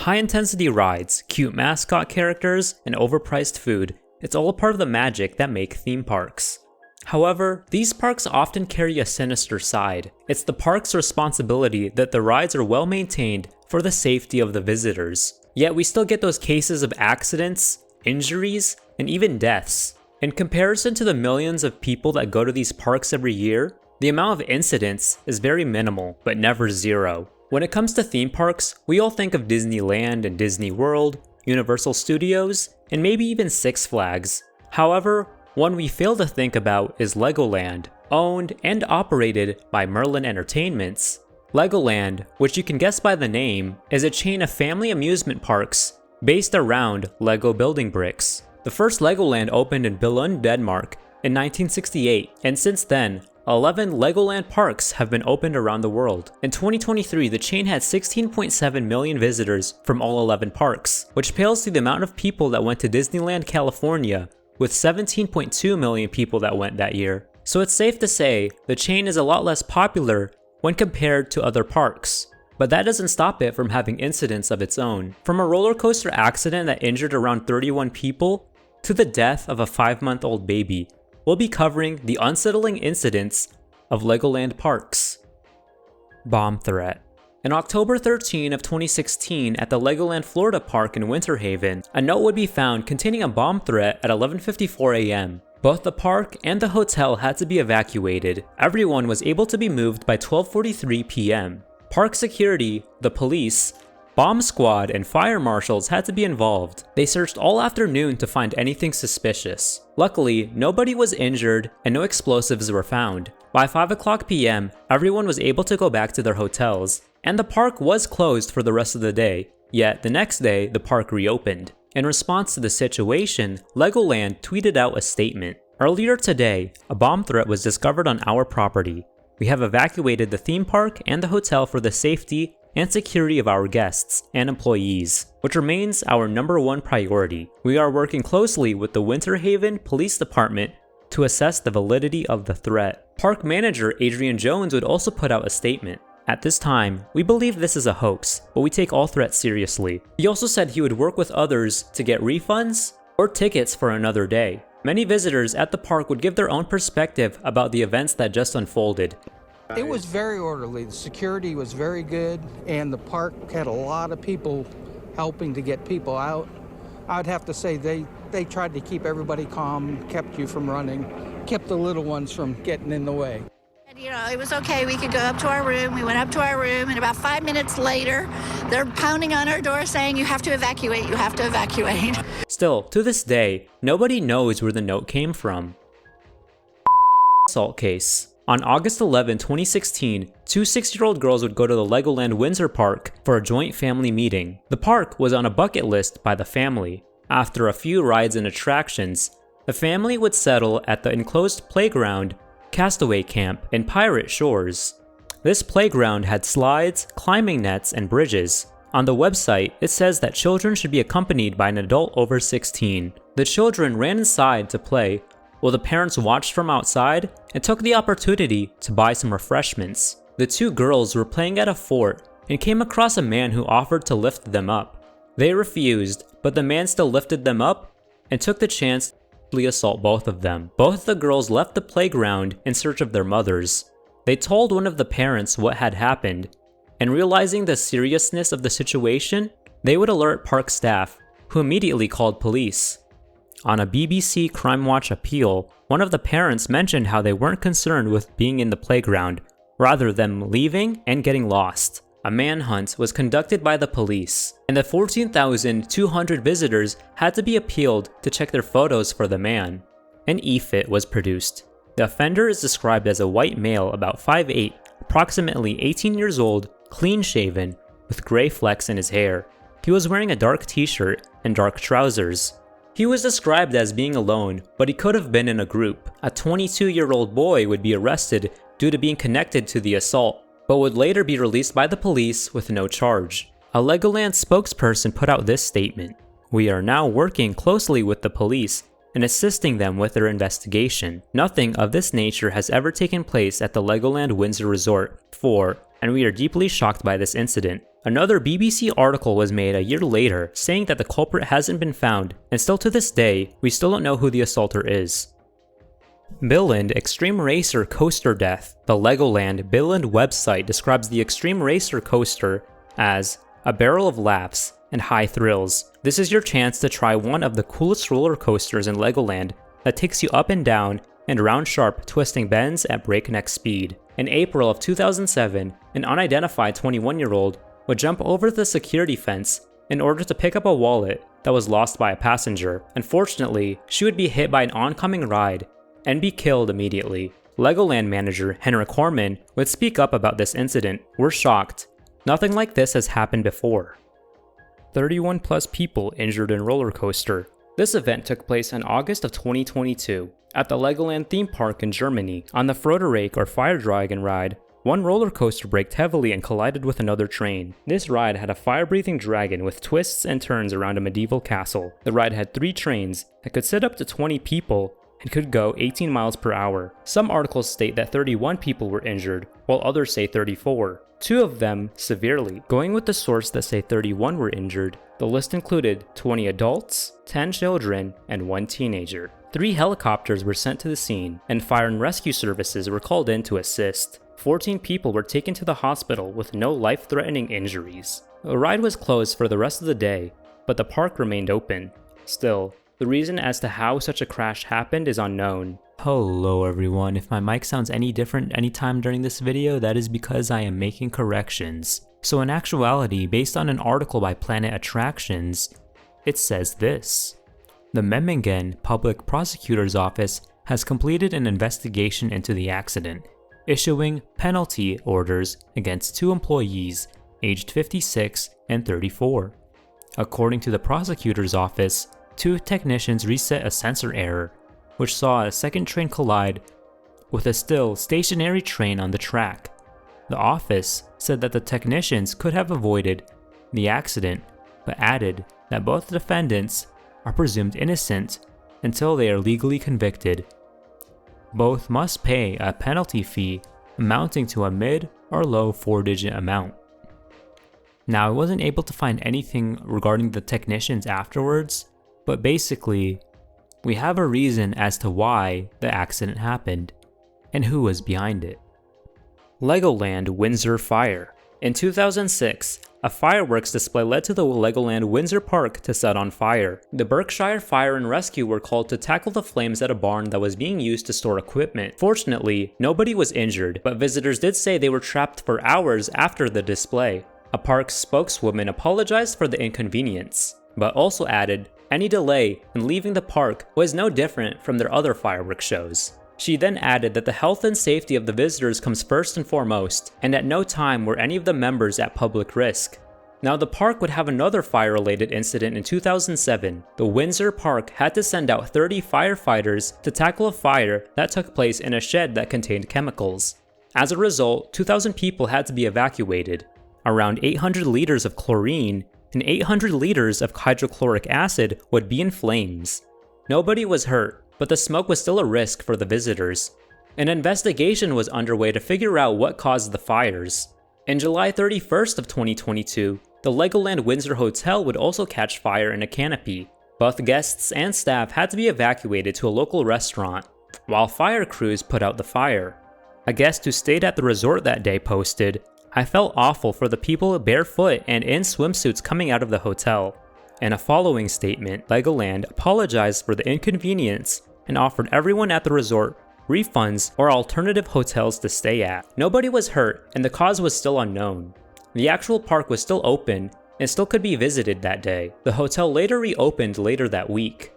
High-intensity rides, cute mascot characters, and overpriced food, it's all a part of the magic that make theme parks. However, these parks often carry a sinister side. It's the park's responsibility that the rides are well maintained for the safety of the visitors. Yet we still get those cases of accidents, injuries, and even deaths. In comparison to the millions of people that go to these parks every year, the amount of incidents is very minimal, but never zero. When it comes to theme parks, we all think of Disneyland and Disney World, Universal Studios, and maybe even Six Flags. However, one we fail to think about is Legoland, owned and operated by Merlin Entertainments. Legoland, which you can guess by the name, is a chain of family amusement parks based around Lego building bricks. The first Legoland opened in Billund, Denmark in 1968, and since then, 11 Legoland parks have been opened around the world. In 2023, the chain had 16.7 million visitors from all 11 parks, which pales to the amount of people that went to Disneyland, California, with 17.2 million people that went that year. So it's safe to say the chain is a lot less popular when compared to other parks. But that doesn't stop it from having incidents of its own. From a roller coaster accident that injured around 31 people to the death of a 5-month-old baby, we'll be covering the unsettling incidents of Legoland parks. Bomb threat. On October 13 of 2016 at the Legoland Florida Park in Winter Haven, a note would be found containing a bomb threat at 11:54 a.m. Both the park and the hotel had to be evacuated. Everyone was able to be moved by 12:43 p.m. Park security, the police, bomb squad, and fire marshals had to be involved. They searched all afternoon to find anything suspicious. Luckily, nobody was injured and no explosives were found. By 5 o'clock p.m., everyone was able to go back to their hotels, and the park was closed for the rest of the day. Yet, the next day, the park reopened. In response to the situation, Legoland tweeted out a statement. Earlier today, a bomb threat was discovered on our property. We have evacuated the theme park and the hotel for the safety and security of our guests and employees, which remains our #1 priority. We are working closely with the Winter Haven Police Department to assess the validity of the threat. Park manager Adrian Jones would also put out a statement. At this time, we believe this is a hoax, but we take all threats seriously. He also said he would work with others to get refunds or tickets for another day. Many visitors at the park would give their own perspective about the events that just unfolded. It was very orderly. The security was very good, and the park had a lot of people helping to get people out. I'd have to say they tried to keep everybody calm, kept you from running, kept the little ones from getting in the way. You know, it was okay. We could go up to our room. We went up to our room, and about 5 minutes later, they're pounding on our door saying, you have to evacuate, you have to evacuate. Still, to this day, nobody knows where the note came from. Assault case. On August 11, 2016, two 6-year-old girls would go to the Legoland Windsor Park for a joint family meeting. The park was on a bucket list by the family. After a few rides and attractions, the family would settle at the enclosed playground, Castaway Camp, in Pirate Shores. This playground had slides, climbing nets, and bridges. On the website, it says that children should be accompanied by an adult over 16. The children ran inside to play, while the parents watched from outside and took the opportunity to buy some refreshments. The two girls were playing at a fort and came across a man who offered to lift them up. They refused, but the man still lifted them up and took the chance to assault both of them. Both the girls left the playground in search of their mothers. They told one of the parents what had happened, and realizing the seriousness of the situation, they would alert park staff, who immediately called police. On a BBC Crime Watch appeal, one of the parents mentioned how they weren't concerned with being in the playground, rather than leaving and getting lost. A manhunt was conducted by the police, and the 14,200 visitors had to be appealed to check their photos for the man. An e-fit was produced. The offender is described as a white male about 5'8", approximately 18 years old, clean-shaven, with gray flecks in his hair. He was wearing a dark t-shirt and dark trousers. He was described as being alone, but he could have been in a group. A 22-year-old boy would be arrested due to being connected to the assault, but would later be released by the police with no charge. A Legoland spokesperson put out this statement: "We are now working closely with the police and assisting them with their investigation. Nothing of this nature has ever taken place at the Legoland Windsor Resort before, and we are deeply shocked by this incident. Another BBC article was made a year later saying that the culprit hasn't been found, and still to this day, we still don't know who the assaulter is. Billund Xtreme Racer Coaster Death. The Legoland Billund website describes the Xtreme Racer Coaster as a barrel of laughs and high thrills. This is your chance to try one of the coolest roller coasters in Legoland that takes you up and down and round sharp twisting bends at breakneck speed. In April of 2007, an unidentified 21-year-old would jump over the security fence in order to pick up a wallet that was lost by a passenger. Unfortunately, she would be hit by an oncoming ride and be killed immediately. Legoland manager Henrik Horman would speak up about this incident. "We're shocked. Nothing like this has happened before." 31 plus people injured in roller coaster. This event took place in August of 2022 at the Legoland Theme Park in Germany. On the Rollercoaster or Fire Dragon ride, one roller coaster braked heavily and collided with another train. This ride had a fire-breathing dragon with twists and turns around a medieval castle. The ride had 3 trains that could sit up to 20 people and could go 18 miles per hour. Some articles state that 31 people were injured, while others say 34. 2 of them severely. Going with the source that say 31 were injured, the list included 20 adults, 10 children, and 1 teenager. 3 helicopters were sent to the scene, and fire and rescue services were called in to assist. 14 people were taken to the hospital with no life-threatening injuries. The ride was closed for the rest of the day, but the park remained open. Still, the reason as to how such a crash happened is unknown. Hello everyone, if my mic sounds any different anytime during this video, that is because I am making corrections. So in actuality, based on an article by Planet Attractions, it says this. The Memmingen Public Prosecutor's Office has completed an investigation into the accident, issuing penalty orders against 2 employees aged 56 and 34. According to the prosecutor's office, 2 technicians reset a sensor error, which saw a second train collide with a still stationary train on the track. The office said that the technicians could have avoided the accident, but added that both defendants are presumed innocent until they are legally convicted. Both must pay a penalty fee amounting to a mid or low 4-digit amount. Now, I wasn't able to find anything regarding the technicians afterwards, but basically, we have a reason as to why the accident happened and who was behind it. Legoland Windsor Fire. In 2006, a fireworks display led to the Legoland Windsor Park to set on fire. The Berkshire Fire and Rescue were called to tackle the flames at a barn that was being used to store equipment. Fortunately, nobody was injured, but visitors did say they were trapped for hours after the display. A park spokeswoman apologized for the inconvenience, but also added any delay in leaving the park was no different from their other fireworks shows. She then added that the health and safety of the visitors comes first and foremost, and at no time were any of the members at public risk. Now, the park would have another fire-related incident in 2007. The Windsor Park had to send out 30 firefighters to tackle a fire that took place in a shed that contained chemicals. As a result, 2,000 people had to be evacuated. Around 800 liters of chlorine and 800 liters of hydrochloric acid would be in flames. Nobody was hurt, but the smoke was still a risk for the visitors. An investigation was underway to figure out what caused the fires. In July 31st of 2022, the Legoland Windsor Hotel would also catch fire in a canopy. Both guests and staff had to be evacuated to a local restaurant, while fire crews put out the fire. A guest who stayed at the resort that day posted, "I felt awful for the people barefoot and in swimsuits coming out of the hotel." In a following statement, Legoland apologized for the inconvenience and offered everyone at the resort refunds or alternative hotels to stay at. Nobody was hurt and the cause was still unknown. The actual park was still open and still could be visited that day. The hotel later reopened later that week.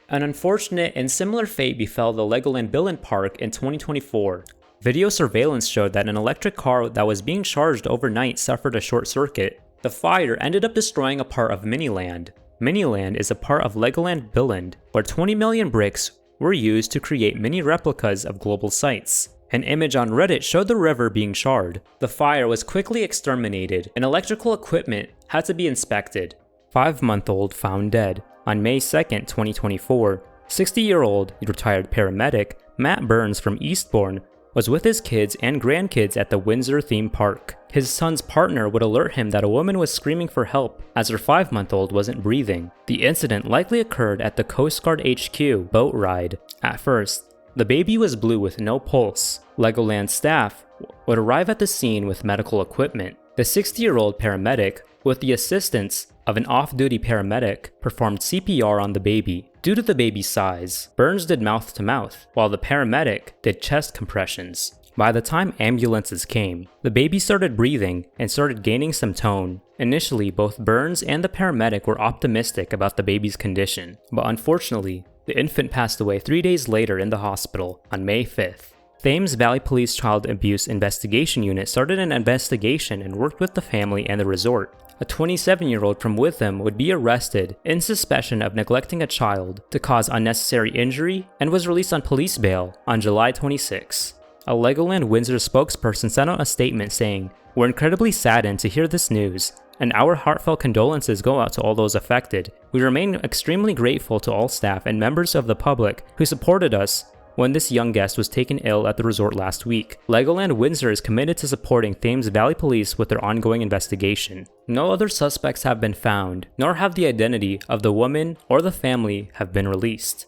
An unfortunate and similar fate befell the Legoland Billund Park in 2024. Video surveillance showed that an electric car that was being charged overnight suffered a short circuit. The fire ended up destroying a part of Miniland. Miniland is a part of Legoland Billund, where 20 million bricks were used to create mini replicas of global sites. An image on Reddit showed the river being charred. The fire was quickly exterminated, and electrical equipment had to be inspected. 5-month-old found dead. On May 2nd, 2024, 60-year-old retired paramedic Matt Burns from Eastbourne was with his kids and grandkids at the Windsor theme park. His son's partner would alert him that a woman was screaming for help as her 5-month-old wasn't breathing. The incident likely occurred at the Coast Guard HQ boat ride. At first, the baby was blue with no pulse. Legoland staff would arrive at the scene with medical equipment. The 60-year-old paramedic, with the assistance of an off-duty paramedic, performed CPR on the baby. Due to the baby's size, Burns did mouth-to-mouth, while the paramedic did chest compressions. By the time ambulances came, the baby started breathing and started gaining some tone. Initially, both Burns and the paramedic were optimistic about the baby's condition, but unfortunately, the infant passed away 3 days later in the hospital on May 5th. Thames Valley Police Child Abuse Investigation Unit started an investigation and worked with the family and the resort. A 27-year-old from Witham would be arrested in suspicion of neglecting a child to cause unnecessary injury and was released on police bail on July 26. A Legoland Windsor spokesperson sent out a statement saying, "We're incredibly saddened to hear this news, and our heartfelt condolences go out to all those affected. We remain extremely grateful to all staff and members of the public who supported us when this young guest was taken ill at the resort last week. Legoland Windsor is committed to supporting Thames Valley Police with their ongoing investigation. No other suspects have been found, nor have the identity of the woman or the family have been released."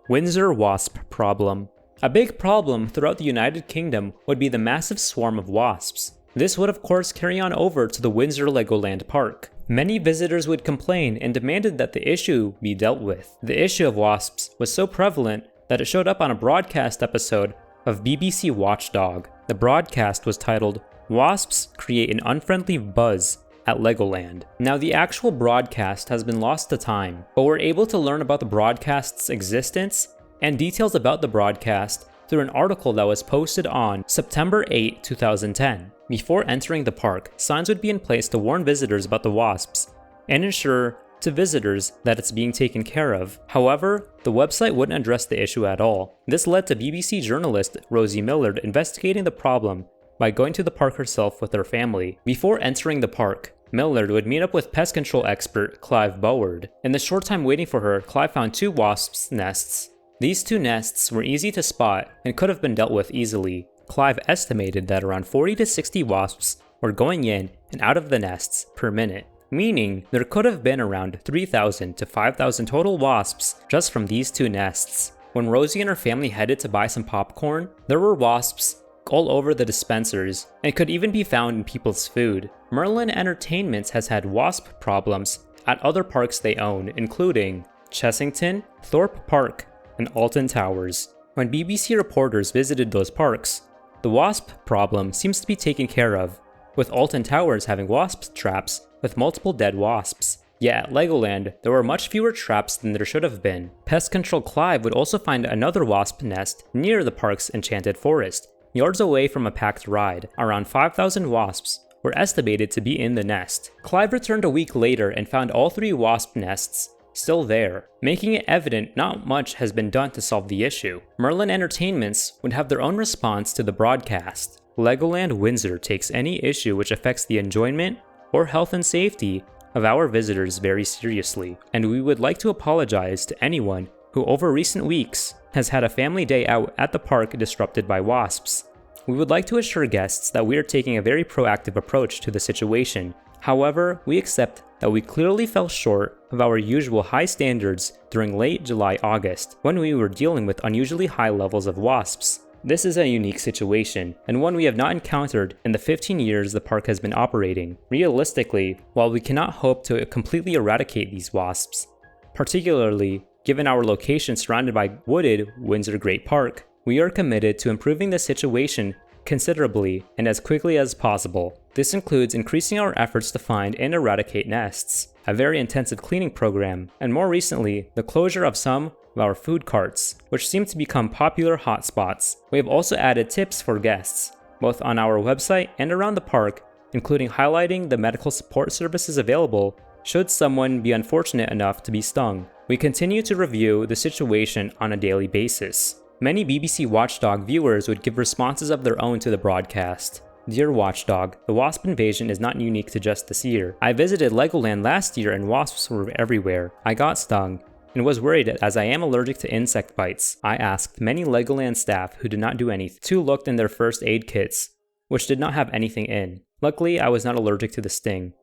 Windsor Wasp Problem. A big problem throughout the United Kingdom would be the massive swarm of wasps. This would of course carry on over to the Windsor Legoland Park. Many visitors would complain and demanded that the issue be dealt with. The issue of wasps was so prevalent that it showed up on a broadcast episode of BBC Watchdog. The broadcast was titled, "Wasps Create an Unfriendly Buzz at Legoland." Now the actual broadcast has been lost to time, but we're able to learn about the broadcast's existence and details about the broadcast through an article that was posted on September 8, 2010. Before entering the park, signs would be in place to warn visitors about the wasps and ensure to visitors that it's being taken care of. However, the website wouldn't address the issue at all. This led to BBC journalist Rosie Millard investigating the problem by going to the park herself with her family. Before entering the park, Millard would meet up with pest control expert Clive Boward. In the short time waiting for her, Clive found 2 wasps' nests. These 2 nests were easy to spot and could have been dealt with easily. Clive estimated that around 40 to 60 wasps were going in and out of the nests per minute, meaning there could have been around 3,000 to 5,000 total wasps just from these 2 nests. When Rosie and her family headed to buy some popcorn, there were wasps all over the dispensers and could even be found in people's food. Merlin Entertainments has had wasp problems at other parks they own, including Chessington, Thorpe Park, and Alton Towers. When BBC reporters visited those parks, the wasp problem seems to be taken care of, with Alton Towers having wasp traps with multiple dead wasps. Yet at Legoland, there were much fewer traps than there should have been. Pest Control Clive would also find another wasp nest near the park's enchanted forest, yards away from a packed ride. Around 5,000 wasps were estimated to be in the nest. Clive returned a week later and found all 3 wasp nests still there, making it evident not much has been done to solve the issue. Merlin Entertainments would have their own response to the broadcast. Legoland Windsor takes any issue which affects the enjoyment or health and safety of our visitors very seriously, and we would like to apologize to anyone who over recent weeks has had a family day out at the park disrupted by wasps. We would like to assure guests that we are taking a very proactive approach to the situation. However, we accept that we clearly fell short of our usual high standards during late July-August, when we were dealing with unusually high levels of wasps. This is a unique situation, and one we have not encountered in the 15 years the park has been operating. Realistically, while we cannot hope to completely eradicate these wasps, particularly given our location surrounded by wooded Windsor Great Park, we are committed to improving the situation considerably and as quickly as possible. This includes increasing our efforts to find and eradicate nests, a very intensive cleaning program, and more recently, the closure of some of our food carts, which seem to become popular hotspots. We have also added tips for guests, both on our website and around the park, including highlighting the medical support services available should someone be unfortunate enough to be stung. We continue to review the situation on a daily basis. Many BBC Watchdog viewers would give responses of their own to the broadcast. Dear Watchdog, the wasp invasion is not unique to just this year. I visited Legoland last year and wasps were everywhere. I got stung. and was worried as I am allergic to insect bites. I asked many Legoland staff who did not do anything. 2 looked in their first aid kits, which did not have anything in. Luckily, I was not allergic to the sting.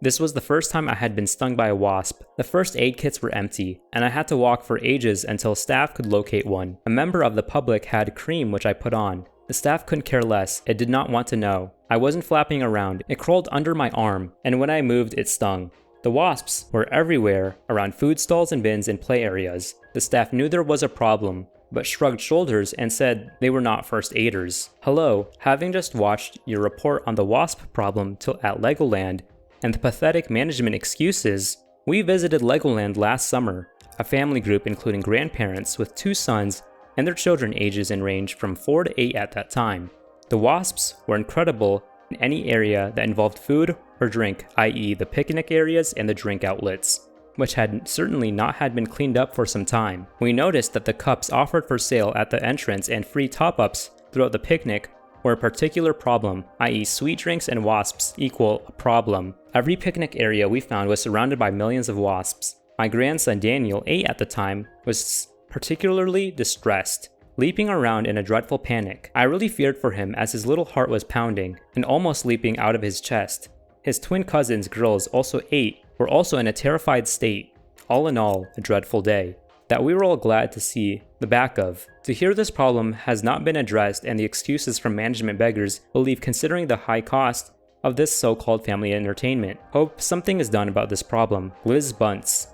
This was the first time I had been stung by a wasp. The first aid kits were empty, and I had to walk for ages until staff could locate one. A member of the public had cream which I put on. The staff couldn't care less. It did not want to know. I wasn't flapping around. It crawled under my arm, and when I moved, it stung. The wasps were everywhere, around food stalls and bins and play areas. The staff knew there was a problem, but shrugged shoulders and said they were not first aiders. Hello, having just watched your report on the wasp problem at Legoland and the pathetic management excuses, we visited Legoland last summer, a family group including grandparents with 2 sons and their children ages in range from 4 to 8 at that time. The wasps were incredible in any area that involved food or drink, i.e. the picnic areas and the drink outlets, which had certainly not had been cleaned up for some time. We noticed that the cups offered for sale at the entrance and free top-ups throughout the picnic were a particular problem, i.e. sweet drinks and wasps equal a problem. Every picnic area we found was surrounded by millions of wasps. My grandson Daniel, 8 at the time, was particularly distressed, leaping around in a dreadful panic. I really feared for him as his little heart was pounding and almost leaping out of his chest. His twin cousins, girls, also 8, were also in a terrified state. All in all, a dreadful day that we were all glad to see the back of. To hear this problem has not been addressed and the excuses from management beggars will leave considering the high cost of this so-called family entertainment. Hope something is done about this problem. Liz Bunce.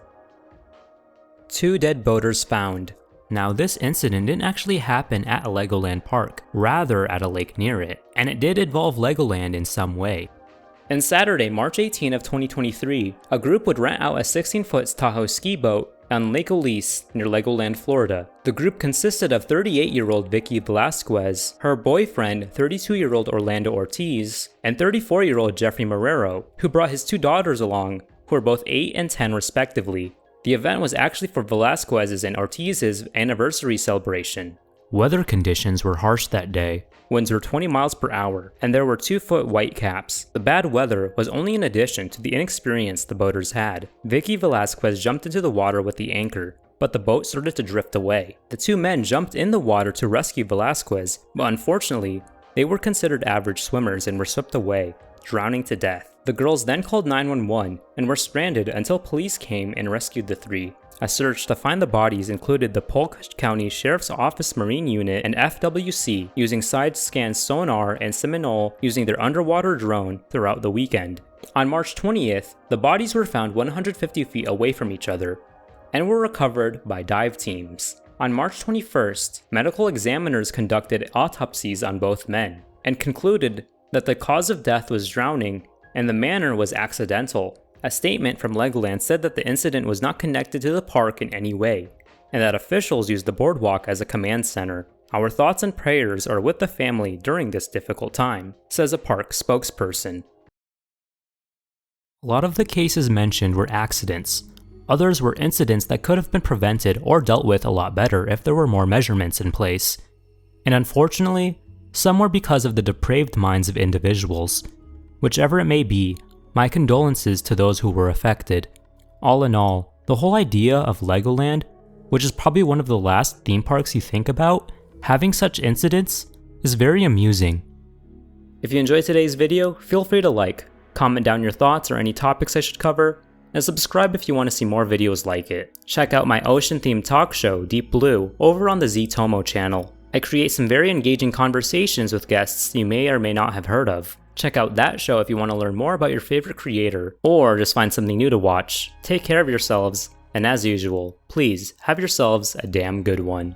2 dead boaters found. Now this incident didn't actually happen at a Legoland park, rather at a lake near it, and it did involve Legoland in some way. On Saturday, March 18 of 2023, a group would rent out a 16-foot Tahoe ski boat on Lake Elise near Legoland, Florida. The group consisted of 38-year-old Vicky Velasquez, her boyfriend, 32-year-old Orlando Ortiz, and 34-year-old Jeffrey Marrero, who brought his 2 daughters along, who were both 8 and 10 respectively. The event was actually for Velasquez's and Ortiz's anniversary celebration. Weather conditions were harsh that day. Winds were 20 miles per hour, and there were 2-foot white caps. The bad weather was only in addition to the inexperience the boaters had. Vicky Velasquez jumped into the water with the anchor, but the boat started to drift away. The 2 men jumped in the water to rescue Velasquez, but unfortunately, they were considered average swimmers and were swept away, drowning to death. The girls then called 911 and were stranded until police came and rescued the 3. A search to find the bodies included the Polk County Sheriff's Office Marine Unit and FWC using side-scan sonar and Seminole using their underwater drone throughout the weekend. On March 20th, the bodies were found 150 feet away from each other and were recovered by dive teams. On March 21st, medical examiners conducted autopsies on both men and concluded that the cause of death was drowning and the manner was accidental. A statement from Legoland said that the incident was not connected to the park in any way, and that officials used the boardwalk as a command center. Our thoughts and prayers are with the family during this difficult time, says a park spokesperson. A lot of the cases mentioned were accidents. Others were incidents that could have been prevented or dealt with a lot better if there were more measurements in place. And unfortunately, some were because of the depraved minds of individuals. Whichever it may be, my condolences to those who were affected. All in all, the whole idea of Legoland, which is probably one of the last theme parks you think about, having such incidents is very amusing. If you enjoyed today's video, feel free to like, comment down your thoughts or any topics I should cover, and subscribe if you want to see more videos like it. Check out my ocean-themed talk show, Deep Blue, over on the Ztomo channel. I create some very engaging conversations with guests you may or may not have heard of. Check out that show if you want to learn more about your favorite creator, or just find something new to watch. Take care of yourselves, and as usual, please have yourselves a damn good one.